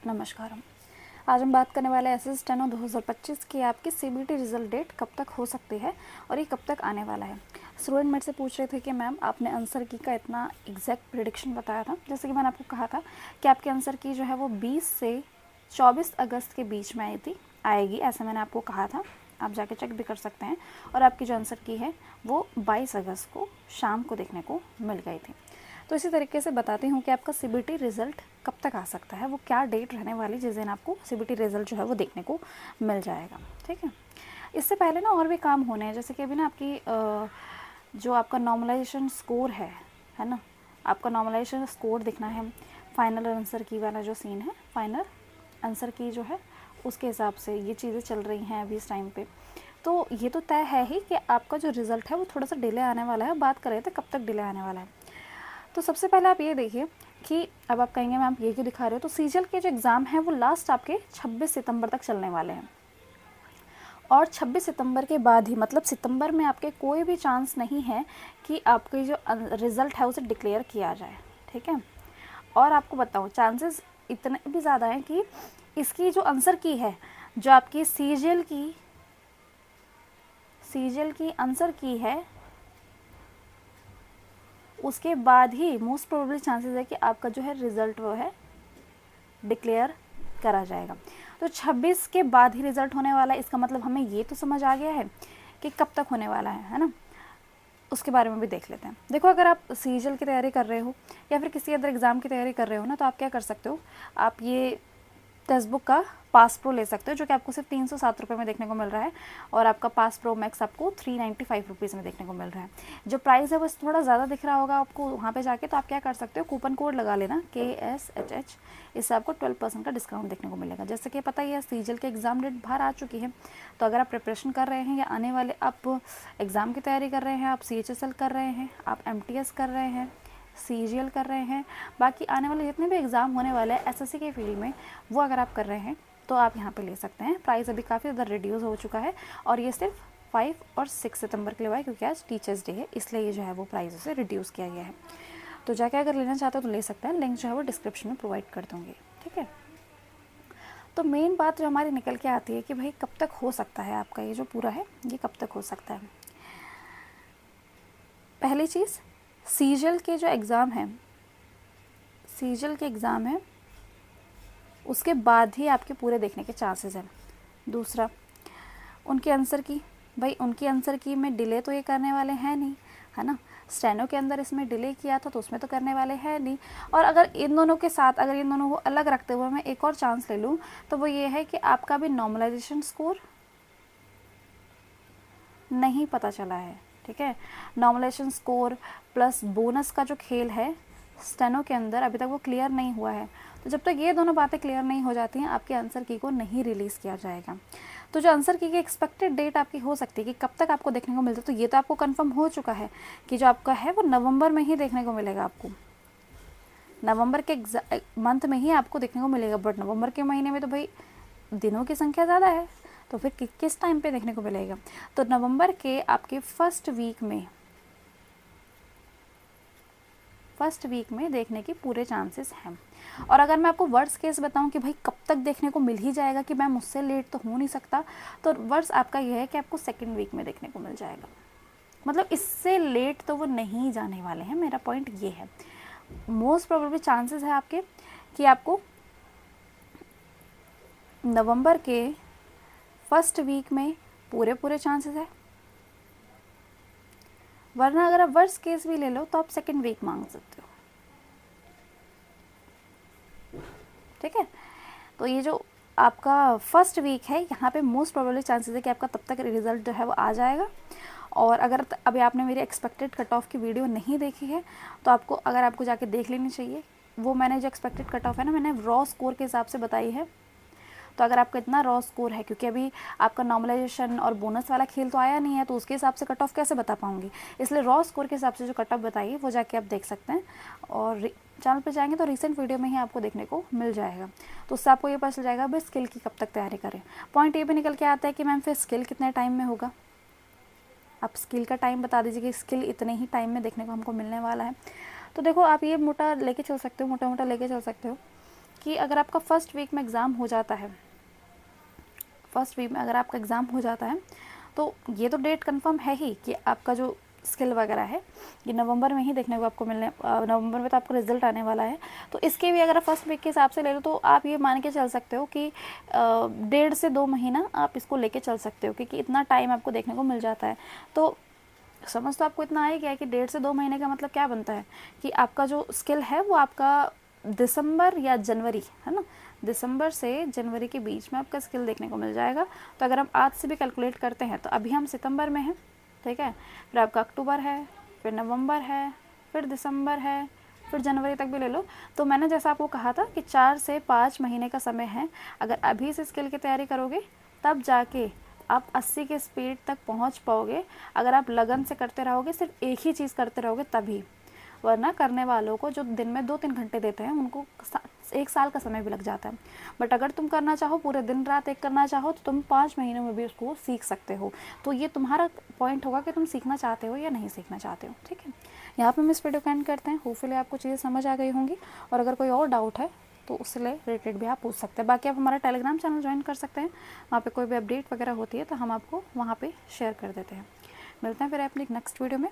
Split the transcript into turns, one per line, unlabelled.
नमस्कार। आज हम बात करने वाले हैं एसएससी स्टेनो 2025 की आपकी सीबीटी रिजल्ट डेट कब तक हो सकती है और ये कब तक आने वाला है। स्टूडेंट मेरे से पूछ रहे थे कि मैम आपने आंसर की का इतना एग्जैक्ट प्रेडिक्शन बताया था, जैसे कि मैंने आपको कहा था कि आपके आंसर की जो है वो 20 से 24 अगस्त के बीच में आएगी, ऐसा मैंने आपको कहा था। आप जाके चेक भी कर सकते हैं। और आपकी जो आंसर की है वो 22 अगस्त को शाम को देखने को मिल गई थी। तो इसी तरीके से बताती हूँ कि आपका सीबीटी रिज़ल्ट कब तक आ सकता है, वो क्या डेट रहने वाली जिस दिन आपको सीबीटी रिज़ल्ट जो है वो देखने को मिल जाएगा। ठीक है, इससे पहले ना और भी काम होने हैं, जैसे कि अभी ना आपकी जो आपका नॉर्मलाइजेशन स्कोर है ना, आपका नॉर्मलाइजेशन स्कोर दिखना है। फाइनल आंसर की वाला जो सीन है, फाइनल आंसर की जो है उसके हिसाब से ये चीज़ें चल रही हैं अभी इस टाइम पे। तो ये तो तय है ही कि आपका जो रिज़ल्ट है वो थोड़ा सा डिले आने वाला है। बात कर रहे थे कब तक डिले आने वाला है। तो सबसे पहले आप ये देखिए कि अब आप कहेंगे मैम ये क्यों दिखा रहे हो, तो सीजीएल के जो एग्ज़ाम है वो लास्ट आपके 26 सितंबर तक चलने वाले हैं। और 26 सितंबर के बाद ही, मतलब सितंबर में आपके कोई भी चांस नहीं है कि आपके जो रिज़ल्ट है उसे डिक्लेयर किया जाए। ठीक है, और आपको बताऊँ चांसेस इतने भी ज़्यादा हैं कि इसकी जो आंसर की है, जो आपकी सीजीएल की आंसर की है, उसके बाद ही मोस्ट प्रोबेबली चांसेस है कि आपका जो है रिज़ल्ट वो है डिक्लेयर करा जाएगा। तो 26 के बाद ही रिज़ल्ट होने वाला है, इसका मतलब हमें ये तो समझ आ गया है कि कब तक होने वाला है ना। उसके बारे में भी देख लेते हैं। देखो, अगर आप सीजीएल की तैयारी कर रहे हो या फिर किसी अदर एग्ज़ाम की तैयारी कर रहे हो ना, तो आप क्या कर सकते हो, आप ये टेक्स्ट बुक का पास प्रो ले सकते हो, जो कि आपको सिर्फ 307 रुपये में देखने को मिल रहा है। और आपका पास प्रो मैक्स आपको 395 रुपीज़ में देखने को मिल रहा है। जो प्राइस है वो थोड़ा ज़्यादा दिख रहा होगा आपको वहाँ पे जाके, तो आप क्या कर सकते हो, कूपन कोड लगा लेना KSHH, इससे आपको 12% का डिस्काउंट देखने को मिलेगा। जैसे कि पता ही है सीजीएल के एग्ज़ाम डेट बाहर आ चुकी है, तो अगर आप प्रिपरेशन कर रहे हैं या आने वाले आप एग्ज़ाम की तैयारी कर रहे हैं, आप CHSL कर रहे हैं, आप MTS कर रहे हैं, सीजीएल कर रहे हैं, बाकी आने वाले जितने भी एग्ज़ाम होने वाले हैं एसएससी के फील्ड में, वो अगर आप कर रहे हैं तो आप यहाँ पे ले सकते हैं। प्राइस अभी काफ़ी ज़्यादा रिड्यूस हो चुका है और ये सिर्फ 5 और 6 सितंबर के लिए हुआ है, क्योंकि आज टीचर्स डे है, इसलिए ये जो है वो प्राइस उसे रिड्यूस किया गया है। तो जाके अगर लेना चाहते हो तो ले सकते हैं, लिंक जो है वो डिस्क्रिप्शन में प्रोवाइड कर दूँगी। ठीक है, तो मेन बात जो हमारी निकल के आती है कि भाई कब तक हो सकता है आपका ये जो पूरा है, ये कब तक हो सकता है। पहली चीज़, सीजीएल के जो एग्ज़ाम है, सीजीएल के एग्ज़ाम है उसके बाद ही आपके पूरे देखने के चांसेस हैं। दूसरा, उनके आंसर की, भाई उनकी आंसर की में डिले तो ये करने वाले हैं नहीं, है ना। स्टेनो के अंदर इसमें डिले किया था तो उसमें तो करने वाले हैं नहीं। और अगर इन दोनों के साथ, अगर इन दोनों को अलग रखते हुए मैं एक और चांस ले लूँ, तो वो ये है कि आपका भी नॉर्मलाइजेशन स्कोर नहीं पता चला है। ठीक है, नॉर्मलाइजेशन स्कोर प्लस बोनस का जो खेल है स्टेनो के अंदर अभी तक वो क्लियर नहीं हुआ है। तो जब तक ये दोनों बातें क्लियर नहीं हो जाती हैं, आपके आंसर की को नहीं रिलीज़ किया जाएगा। तो जो आंसर की एक्सपेक्टेड डेट आपकी हो सकती है कि कब तक आपको देखने को मिलता है, तो ये तो आपको कंफर्म हो चुका है कि जो आपका है वो नवंबर में ही देखने को मिलेगा। आपको नवंबर के मंथ में ही आपको देखने को मिलेगा, बट नवंबर के महीने में तो भाई दिनों की संख्या ज़्यादा है, तो फिर किस टाइम पे देखने को मिलेगा, तो नवंबर के आपके फर्स्ट वीक में देखने के पूरे चांसेस हैं। और अगर मैं आपको वर्स्ट केस बताऊं कि भाई कब तक देखने को मिल ही जाएगा, कि मैम मुझसे लेट तो हो नहीं सकता, तो वर्स्ट आपका यह है कि आपको सेकेंड वीक में देखने को मिल जाएगा। मतलब इससे लेट तो वो नहीं जाने वाले हैं, मेरा पॉइंट ये है। मोस्ट प्रोबेबली चांसेस है आपके कि आपको नवंबर के फर्स्ट वीक में पूरे चांसेस है, वरना अगर आप वर्स्ट केस भी ले लो तो आप सेकेंड वीक मांग सकते हो। ठीक है, तो ये जो आपका फर्स्ट वीक है, यहाँ पे मोस्ट प्रोबेबली चांसेस है कि आपका तब तक रिजल्ट जो है वो आ जाएगा। और अगर अभी आपने मेरी एक्सपेक्टेड कट ऑफ की वीडियो नहीं देखी है, तो आपको जाके देख लेनी चाहिए। वो मैंने जो एक्सपेक्टेड कट ऑफ है ना, मैंने रॉ स्कोर के हिसाब से बताई है। तो अगर आपका इतना रॉ स्कोर है, क्योंकि अभी आपका नॉर्मलाइजेशन और बोनस वाला खेल तो आया नहीं है, तो उसके हिसाब से कट ऑफ कैसे बता पाऊँगी, इसलिए रॉ स्कोर के हिसाब से जो कट ऑफ बताइए वो जाके आप देख सकते हैं। और चैनल पे जाएंगे तो रिसेंट वीडियो में ही आपको देखने को मिल जाएगा, तो उससे आपको ये पता चल जाएगा भाई स्किल की कब तक तैयारी करें। पॉइंट ये भी निकल के आता है कि मैम फिर स्किल कितने टाइम में होगा, आप स्किल का टाइम बता दीजिए कि स्किल इतने ही टाइम में देखने को हमको मिलने वाला है। तो देखो, आप ये मोटा लेके चल सकते हो, मोटा लेके चल सकते हो कि अगर आपका फर्स्ट वीक में एग्ज़ाम हो जाता है, फर्स्ट वीक में अगर आपका एग्ज़ाम हो जाता है तो ये तो डेट कंफर्म है ही कि आपका जो स्किल वगैरह है ये नवंबर में ही देखने को आपको मिलने, नवंबर में तो आपको रिजल्ट आने वाला है। तो इसके भी अगर आप फर्स्ट वीक के हिसाब से ले लो तो आप ये मान के चल सकते हो कि 1.5 से 2 महीना आप इसको लेके चल सकते हो, क्योंकि इतना टाइम आपको देखने को मिल जाता है। तो समझ तो आपको इतना आ ही गया कि 1.5 से 2 महीने का मतलब क्या बनता है कि आपका जो स्किल है वो आपका दिसंबर या जनवरी, है ना, दिसंबर से जनवरी के बीच में आपका स्किल देखने को मिल जाएगा। तो अगर हम आज से भी कैलकुलेट करते हैं तो अभी हम सितंबर में हैं, ठीक है, फिर आपका अक्टूबर है, फिर नवंबर है, फिर दिसंबर है, फिर जनवरी तक भी ले लो। तो मैंने जैसा आपको कहा था कि 4 से 5 महीने का समय है। अगर अभी से स्किल की तैयारी करोगे तब जाके आप 80 के स्पीड तक पहुंच पाओगे। अगर आप लगन से करते रहोगे, सिर्फ एक ही चीज़ करते रहोगे तभी, वरना करने वालों को जो दिन में 2-3 घंटे देते हैं उनको 1 साल का समय भी लग जाता है। बट अगर तुम करना चाहो, पूरे दिन रात एक करना चाहो, तो तुम 5 महीनों में भी उसको सीख सकते हो। तो ये तुम्हारा पॉइंट होगा कि तुम सीखना चाहते हो या नहीं सीखना चाहते हो, ठीक है। यहाँ पे हम इस वीडियो को एंड करते हैं। होपफुली आपको चीज़ें समझ आ गई होंगी, और अगर कोई और डाउट है तो उससे रिलेटेड भी आप पूछ सकते हैं। बाकी आप हमारा टेलीग्राम चैनल ज्वाइन कर सकते हैं, वहाँ पे कोई भी अपडेट वगैरह होती है तो हम आपको वहाँ पे शेयर कर देते हैं। मिलते हैं फिर अपनी नेक्स्ट वीडियो में।